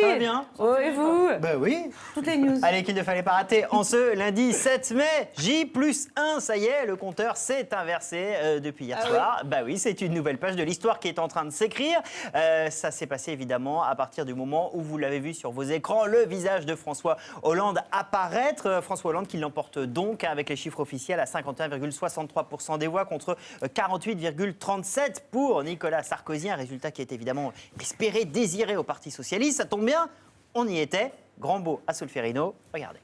Ça va bien. Oh, et vous? Bah oui. Toutes les news. Allez, qu'il ne fallait pas rater. En ce lundi 7 mai, J+1, ça y est, le compteur s'est inversé depuis hier soir. Oui. Bah oui, c'est une nouvelle page de l'histoire qui est en train de s'écrire. Ça s'est passé évidemment à partir du moment où vous l'avez vu sur vos écrans, le visage de François Hollande apparaître. François Hollande qui l'emporte donc avec les chiffres officiels à 51,63% des voix contre 48,37% pour Nicolas Sarkozy. Un résultat qui est évidemment espéré, désiré au Parti socialiste. Ça tombe bien, on y était. Grambeau à Solferino, regardez.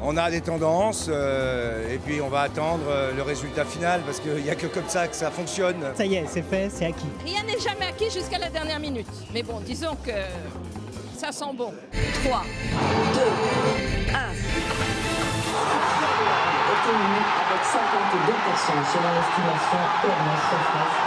On a des tendances et puis on va attendre le résultat final parce qu'il n'y a que comme ça que ça fonctionne. Ça y est, c'est fait, c'est acquis. Rien n'est jamais acquis jusqu'à la dernière minute. Mais bon, disons que ça sent bon. 3, 2, 1. Obtenu avec 52% selon l'estimation Ernest Sofras.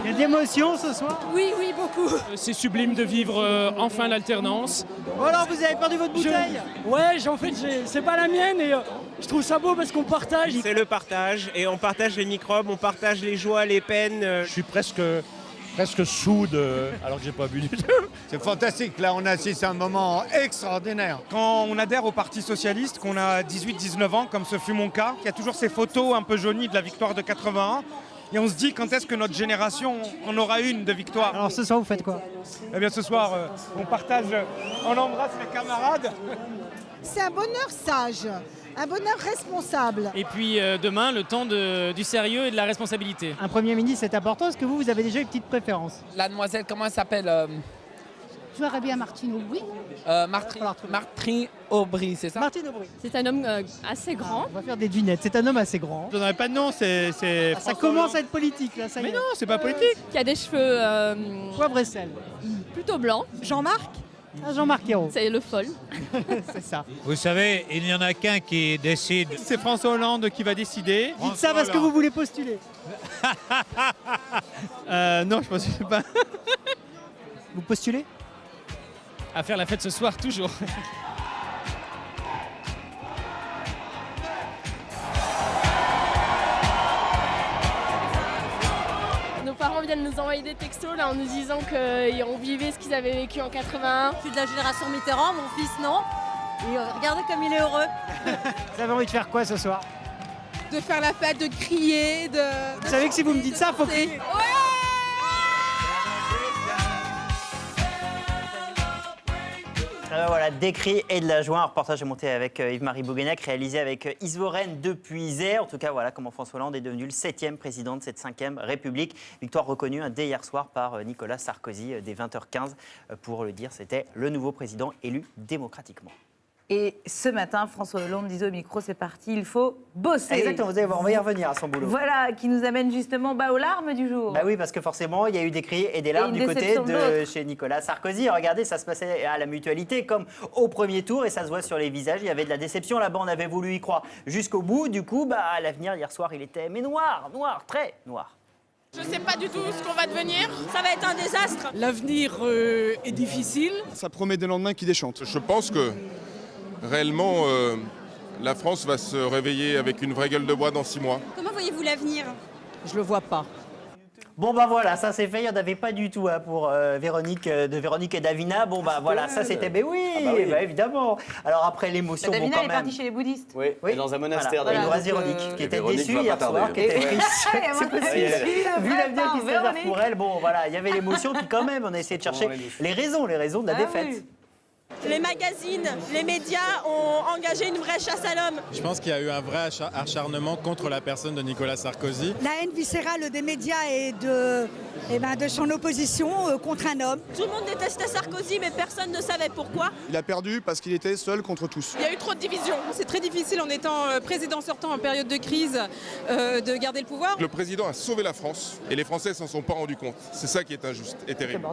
Il y a de l'émotion ce soir. Oui, beaucoup. C'est sublime de vivre enfin l'alternance. Oh alors, vous avez perdu votre bouteille? Ouais, en fait, c'est pas la mienne et je trouve ça beau parce qu'on partage. C'est le partage et on partage les microbes, on partage les joies, les peines. Je suis presque sous alors que j'ai pas bu du tout. C'est fantastique, là on assiste à un moment extraordinaire. Quand on adhère au Parti Socialiste, qu'on a 18-19 ans, comme ce fut mon cas, il y a toujours ces photos un peu jaunies de la victoire de 81. Et on se dit quand est-ce que notre génération en aura une de victoire. Alors ce soir, vous faites quoi? Eh bien ce soir, on partage, on embrasse les camarades. C'est un bonheur sage, un bonheur responsable. Et puis demain, le temps du sérieux et de la responsabilité. Un Premier ministre, c'est important. Est-ce que vous avez déjà une petite préférence? La demoiselle, comment elle s'appelle Je verrais bien Martine Aubry. Martine Aubry, c'est ça? Martine Aubry. C'est un homme assez grand. On va faire des devinettes. C'est un homme assez grand. Je n'aurais pas de nom, c'est Ça commence à être politique là, ça y est. Mais non, c'est pas politique. Qui a des cheveux Poivre et sel. plutôt blancs. Jean-Marc? Ah, Jean-Marc Ayrault. C'est le fol. C'est ça. Vous savez, il n'y en a qu'un qui décide. C'est François Hollande qui va décider. Dites ça parce que vous voulez postuler. Non, je pense que c'est pas. Vous postulez? À faire la fête ce soir, toujours. Nos parents viennent nous envoyer des textos là, en nous disant qu'on vivait ce qu'ils avaient vécu en 81. Je suis de la génération Mitterrand, mon fils non. Et regardez comme il est heureux. Vous avez envie de faire quoi ce soir? De faire la fête, de crier, de... Vous savez que si vous me dites ça, faut crier. Voilà, des cris et de la joie. Un reportage est monté avec Yves-Marie Bouguenac, réalisé avec Isvorène depuis Isère. En tout cas, voilà comment François Hollande est devenu le 7e président de cette 5e République. Victoire reconnue dès hier soir par Nicolas Sarkozy dès 20h15. Pour le dire, c'était le nouveau président élu démocratiquement. Et ce matin, François Hollande disait au micro, c'est parti, il faut bosser. Exactement, vous allez voir, on va y revenir à son boulot. Voilà, qui nous amène justement aux larmes du jour. Bah oui, parce que forcément, il y a eu des cris et des larmes du côté de chez Nicolas Sarkozy. Regardez, ça se passait à la Mutualité comme au premier tour et ça se voit sur les visages. Il y avait de la déception là-bas, on avait voulu y croire jusqu'au bout. Du coup, à l'avenir, hier soir, il était noir, très noir. Je sais pas du tout ce qu'on va devenir. Ça va être un désastre. L'avenir est difficile. Ça promet des lendemains qui déchantent. Je pense que réellement, la France va se réveiller avec une vraie gueule de bois dans 6 mois. Comment voyez-vous l'avenir? Je le vois pas. Bon voilà, ça c'est fait, il n'y en avait pas du tout pour Véronique et Davina. Voilà, ça c'était... Mais oui, évidemment. Alors après l'émotion, Davina, quand elle est même... partie chez les bouddhistes. Oui, dans un monastère Voilà, d'ailleurs. Véronique, qui était Véronique déçue va pas hier soir, tarder. qui était triste. C'est possible. Vu l'avenir qui se réserve Véronique. pour elle, voilà, il y avait l'émotion, puis quand même, on a essayé de chercher les raisons de la défaite. Oui. Les magazines, les médias ont engagé une vraie chasse à l'homme. Je pense qu'il y a eu un vrai acharnement contre la personne de Nicolas Sarkozy. La haine viscérale des médias et de son opposition contre un homme. Tout le monde détestait Sarkozy, mais personne ne savait pourquoi. Il a perdu parce qu'il était seul contre tous. Il y a eu trop de divisions. C'est très difficile en étant président sortant en période de crise de garder le pouvoir. Le président a sauvé la France et les Français s'en sont pas rendus compte. C'est ça qui est injuste et terrible.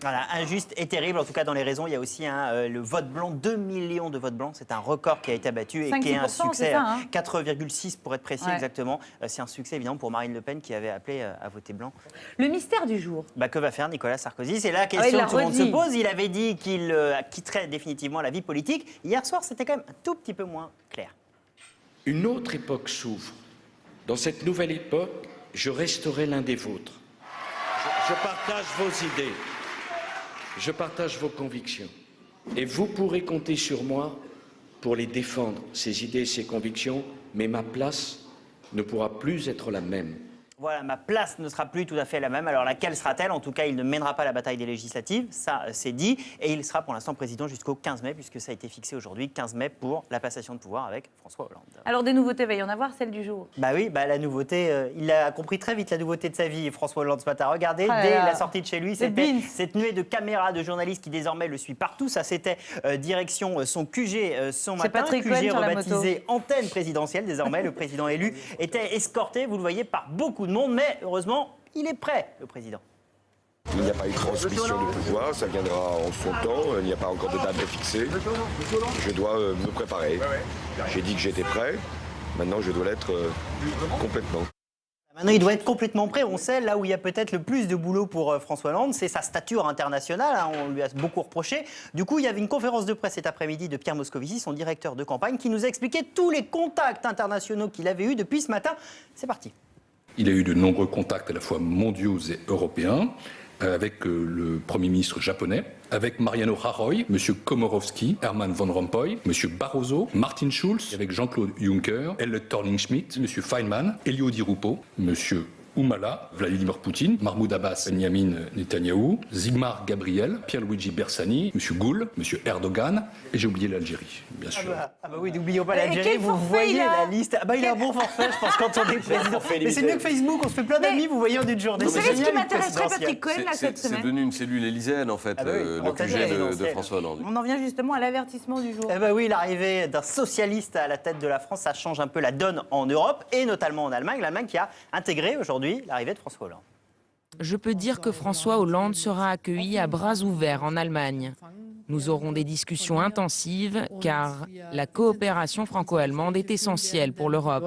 Voilà, injuste et terrible. En tout cas, dans les raisons, il y a aussi le vote blanc. 2 millions de votes blancs. C'est un record qui a été abattu et qui est un 5-6%, succès. c'est ça, hein 4,6 pour être précis, Ouais. exactement. C'est un succès évidemment pour Marine Le Pen qui avait appelé à voter blanc. Le mystère du jour. Que va faire Nicolas Sarkozy? C'est la il question l'a que tout le monde se redit. pose. Il avait dit qu'il quitterait définitivement la vie politique. Hier soir, c'était quand même un tout petit peu moins clair. Une autre époque s'ouvre. Dans cette nouvelle époque, je resterai l'un des vôtres. Je partage vos idées, je partage vos convictions. Et vous pourrez compter sur moi pour les défendre, ces idées et ces convictions, mais ma place ne pourra plus être la même. Voilà, ma place ne sera plus tout à fait la même. Alors laquelle sera-t-elle? En tout cas, il ne mènera pas la bataille des législatives, ça c'est dit. Et il sera pour l'instant président jusqu'au 15 mai, puisque ça a été fixé aujourd'hui, 15 mai, pour la passation de pouvoir avec François Hollande. Alors des nouveautés, va y en avoir, celle du jour. Bah oui, la nouveauté, il a compris très vite la nouveauté de sa vie, François Hollande ce matin. Regardez, dès la sortie de chez lui, c'était cette nuée de caméras, de journalistes qui désormais le suit partout. Ça, c'était direction son QG son matin. Patrick QG Cohen rebaptisé antenne présidentielle. Désormais, le président élu était escorté, vous le voyez, par beaucoup de monde. Mais heureusement, il est prêt, le président. Il n'y a pas eu de transmission du pouvoir, ça viendra en son temps, il n'y a pas encore de date fixée. Je dois me préparer. J'ai dit que j'étais prêt, maintenant je dois l'être complètement. Maintenant, il doit être complètement prêt. On sait, là où il y a peut-être le plus de boulot pour François Hollande, c'est sa stature internationale. On lui a beaucoup reproché. Du coup, il y avait une conférence de presse cet après-midi de Pierre Moscovici, son directeur de campagne, qui nous a expliqué tous les contacts internationaux qu'il avait eus depuis ce matin. C'est parti. Il a eu de nombreux contacts à la fois mondiaux et européens, avec le Premier ministre japonais, avec Mariano Rajoy, M. Komorowski, Herman Van Rompuy, M. Barroso, Martin Schulz, avec Jean-Claude Juncker, Elle Thorning-Schmidt, M. Feynman, Elio Di Rupo, M. Oumala, Vladimir Poutine, Mahmoud Abbas, Benjamin Netanyahou, Zigmar Gabriel, Pierluigi Bersani, M. Goul, M. Erdogan, et j'ai oublié l'Algérie, bien sûr. Oui, n'oublions pas l'Algérie, vous voyez la liste. Il a un bon forfait, je pense, quand on est président. Mais c'est mieux que Facebook, on se fait plein d'amis, vous voyez, en une journée. Vous savez ce qui m'intéresserait, Patrick Cohen, là, cette semaine? C'est devenu une cellule élyséenne, en fait, le QG de François Hollande. On en vient justement à l'avertissement du jour. Oui, l'arrivée d'un socialiste à la tête de la France, ça change un peu la donne en Europe, et notamment en Allemagne. L'Allemagne qui a intégré aujourd'hui l'arrivée de François Hollande. Je peux dire que François Hollande sera accueilli à bras ouverts en Allemagne. Nous aurons des discussions intensives car la coopération franco-allemande est essentielle pour l'Europe.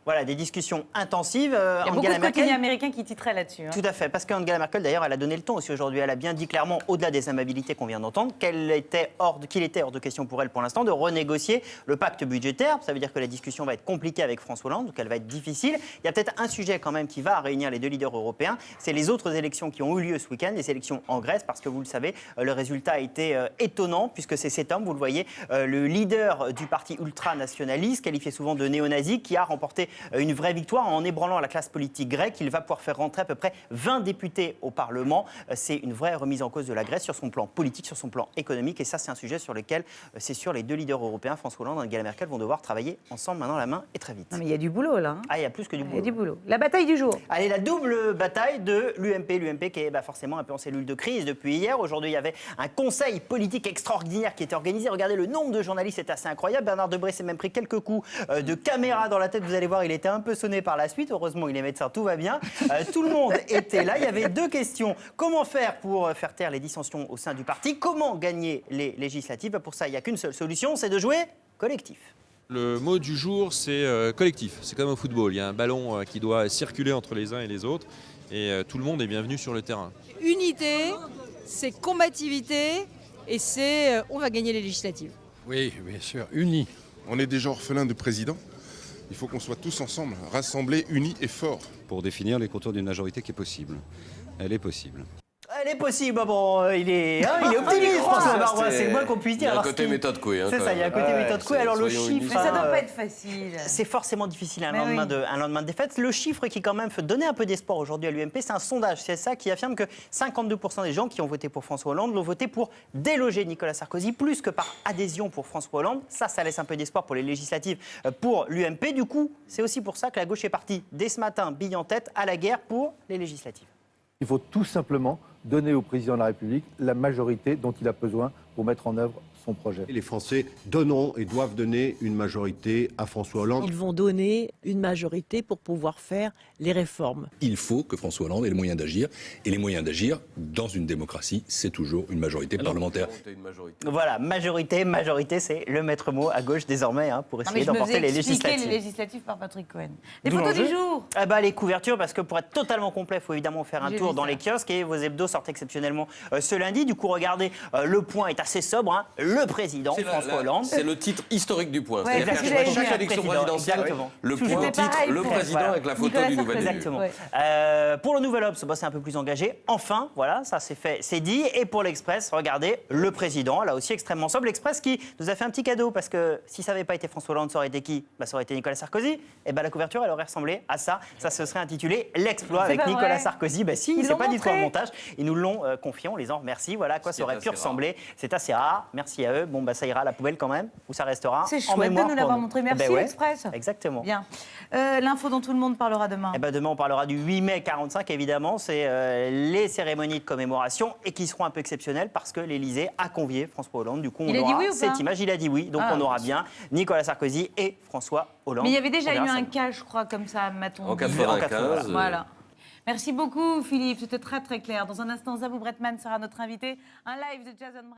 Voilà, des discussions intensives. Il y a beaucoup de quotidiens américains qui titraient là-dessus. Tout à fait, parce qu'Angela Merkel, d'ailleurs, elle a donné le ton aussi aujourd'hui. Elle a bien dit clairement, au-delà des amabilités qu'on vient d'entendre, qu'il était hors de question pour elle, pour l'instant, de renégocier le pacte budgétaire. Ça veut dire que la discussion va être compliquée avec François Hollande, donc elle va être difficile. Il y a peut-être un sujet quand même qui va réunir les deux leaders européens, c'est les autres élections qui ont eu lieu ce week-end, les élections en Grèce, parce que vous le savez, le résultat a été étonnant, puisque c'est cet homme, vous le voyez, le leader du parti ultranationaliste, qualifié souvent de néo-nazi, qui a remporté une vraie victoire en ébranlant la classe politique grecque. Il va pouvoir faire rentrer à peu près 20 députés au Parlement. C'est une vraie remise en cause de la Grèce sur son plan politique, sur son plan économique. Et ça, c'est un sujet sur lequel, c'est sûr, les deux leaders européens, François Hollande et Angela Merkel, vont devoir travailler ensemble, main dans la main et très vite. Non, mais il y a du boulot, là. Il y a plus que du boulot. Il y a du boulot. La bataille du jour. Allez, la double bataille de l'UMP. L'UMP qui est forcément un peu en cellule de crise depuis hier. Aujourd'hui, il y avait un conseil politique extraordinaire qui était organisé. Regardez, le nombre de journalistes est assez incroyable. Bernard Debré s'est même pris quelques coups de caméra dans la tête. Vous allez voir, il était un peu sonné par la suite. Heureusement, il est médecin, tout va bien. Tout le monde était là. Il y avait deux questions. Comment faire pour faire taire les dissensions au sein du parti? Comment gagner les législatives? Pour ça, il n'y a qu'une seule solution, c'est de jouer collectif. Le mot du jour, c'est collectif. C'est comme au football. Il y a un ballon qui doit circuler entre les uns et les autres. Et tout le monde est bienvenu sur le terrain. Unité, c'est combativité et c'est on va gagner les législatives. Oui, bien sûr, unis. On est déjà orphelins de président. Il faut qu'on soit tous ensemble, rassemblés, unis et forts. Pour définir les contours d'une majorité qui est possible. Elle est possible. Elle est possible. Bon, il est optimiste, François Baroin, c'est le moins qu'on puisse dire. Il y a un côté méthode Coué. C'est ça, il y a un côté méthode Coué. Alors le chiffre... Mais ça ne doit pas être facile. C'est forcément difficile un lendemain de défaite. Le chiffre qui quand même fait donner un peu d'espoir aujourd'hui à l'UMP, c'est un sondage. C'est ça qui affirme que 52% des gens qui ont voté pour François Hollande l'ont voté pour déloger Nicolas Sarkozy, plus que par adhésion pour François Hollande. Ça laisse un peu d'espoir pour les législatives pour l'UMP. Du coup, c'est aussi pour ça que la gauche est partie dès ce matin, bille en tête, à la guerre pour les législatives. Il faut tout simplement donner au président de la République la majorité dont il a besoin pour mettre en œuvre son projet. Les Français donneront et doivent donner une majorité à François Hollande. Ils vont donner une majorité pour pouvoir faire les réformes. Il faut que François Hollande ait les moyens d'agir. Et les moyens d'agir, dans une démocratie, c'est toujours une majorité parlementaire. Voilà, majorité, c'est le maître mot à gauche désormais pour essayer d'emporter les législatives. Les législatives par Patrick Cohen. Les photos du jour. Les couvertures, parce que pour être totalement complet, il faut évidemment faire un tour dans les kiosques. Et vos hebdos sortent exceptionnellement ce lundi. Du coup, regardez, le point est assez sobre. le président François Hollande. C'est le titre historique du point. Ouais, C'est-à-dire parce que qu'à chaque élection présidentielle, le point titre, le président avec la photo du nouvel élu. Exactement. Pour le Nouvel Obs, c'est un peu plus engagé. Enfin, voilà, ça c'est fait, c'est dit. Et pour l'Express, regardez, le président, là aussi extrêmement sobre. L'Express qui nous a fait un petit cadeau parce que si ça n'avait pas été François Hollande, ça aurait été qui? Ça aurait été Nicolas Sarkozy. Et la couverture, elle aurait ressemblé à ça. Ça se serait intitulé L'exploit avec Nicolas Sarkozy. Si, c'est pas du tout un montage. Ils nous l'ont confié, on les en remercie. Voilà à quoi ça aurait pu ressembler. C'est assez rare. Merci à eux. Ça ira à la poubelle quand même, où ça restera. C'est en chouette mémoire de nous l'avoir montré. Merci l'Express. Exactement. Bien. L'info dont tout le monde parlera demain. Demain, on parlera du 8 mai 45, évidemment. C'est les cérémonies de commémoration et qui seront un peu exceptionnelles parce que l'Élysée a convié François Hollande. Du coup, on aura cette image. Il a dit oui. Donc, on aura bien Nicolas Sarkozy et François Hollande. Mais il y avait déjà eu un cas, je crois, comme ça, m'a-t-on dit. En 95. Voilà. Merci beaucoup, Philippe. C'était très, très clair. Dans un instant, Zabou Bretman sera notre invité. Un live de Jason